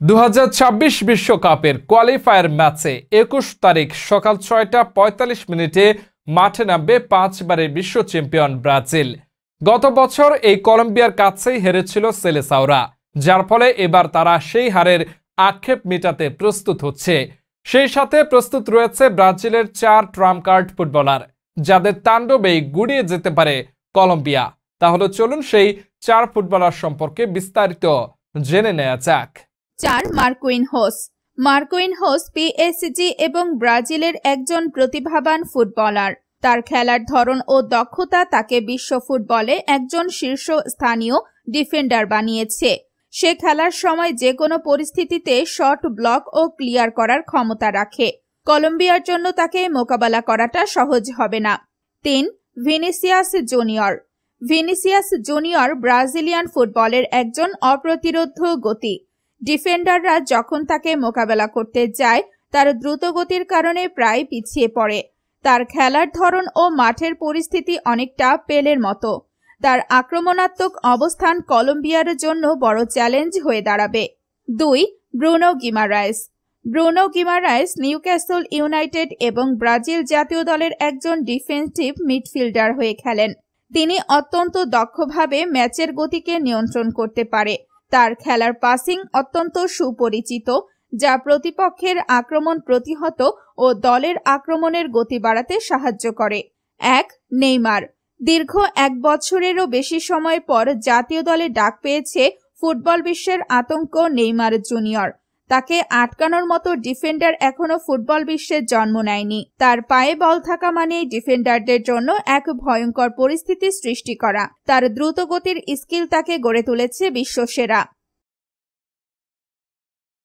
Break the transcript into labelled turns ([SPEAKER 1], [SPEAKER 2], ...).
[SPEAKER 1] 2026 বিশ্বকাপের কোয়ালিফায়ার ম্যাচে 21 তারিখ সকাল 6:45 মাঠে নামবে 5 বারের বিশ্ব চ্যাম্পিয়ন ব্রাজিল। গত বছর এই কলম্বিয়ার কাছেই হেরেছিল সেলেসাওরা, যার ফলে এবার তারা সেই হারের আক্ষেপ মেটাতে প্রস্তুত হচ্ছে। সেই সাথে প্রস্তুত রয়েছে ব্রাজিলের 4 ট্রাম্প কার্ড ফুটবলার, যাদের তাণ্ডবেই গুড়িয়ে যেতে পারে কলম্বিয়া। তাহলে চলুন সেই 4 ফুটবলার সম্পর্কে বিস্তারিত জেনে নেওয়া যাক।
[SPEAKER 2] 4 মার্কুইনহোস পিএসজি এবং ব্রাজিলের একজন প্রতিভাবান ফুটবলার। তার খেলার ধরন ও দক্ষতা তাকে বিশ্ব ফুটবলে একজন শীর্ষস্থানীয় ডিফেন্ডার বানিয়েছে। সে খেলার সময় যে কোনো পরিস্থিতিতে শট ব্লক ও ক্লিয়ার করার ক্ষমতা রাখে। কলম্বিয়ার জন্য তাকে মোকাবেলা করাটা সহজ হবে না। 3 ভিনিসিয়াস জুনিয়র ব্রাজিলিয়ান ফুটবলের একজন অপ্রতিরোধ্য গতি। ডিফেন্ডাররা যখন তাকে মোকাবেলা করতে যায়, তার দ্রুত গতির কারণে প্রায় পিছিয়ে পড়ে। তার খেলার ধরন ও মাঠের পরিস্থিতি অনেকটা পেলের মতো। তার আক্রমণাত্মক অবস্থান কলম্বিয়ার জন্য বড় চ্যালেঞ্জ হয়ে দাঁড়াবে। 2 ব্রুনো গিমারায়েস নিউক্যাসল ইউনাইটেড এবং ব্রাজিল জাতীয় দলের একজন ডিফেন্সিভ মিডফিল্ডার হয়ে খেলেন। তিনি অত্যন্ত দক্ষভাবে ম্যাচের গতিকে নিয়ন্ত্রণ করতে পারে। তার খেলার পাসিং অত্যন্ত সুপরিচিত, যা প্রতিপক্ষের আক্রমণ প্রতিহত ও দলের আক্রমণের গতি বাড়াতে সাহায্য করে। 1 দীর্ঘ 1 বছরেরও বেশি সময় পর জাতীয় দলে ডাক পেয়েছে ফুটবল বিশ্বের আতঙ্ক নেইমার জুনিয়র। তাকে আটকানোর মতো ডিফেন্ডার এখনো ফুটবল বিশ্বে জন্ম নেয়নি। তার পায়ে বল থাকা মানেই ডিফেন্ডারদের জন্য এক ভয়ঙ্কর পরিস্থিতি সৃষ্টি করা। তার দ্রুত গতির স্কিল তাকে গড়ে তুলেছে বিশ্বসেরা।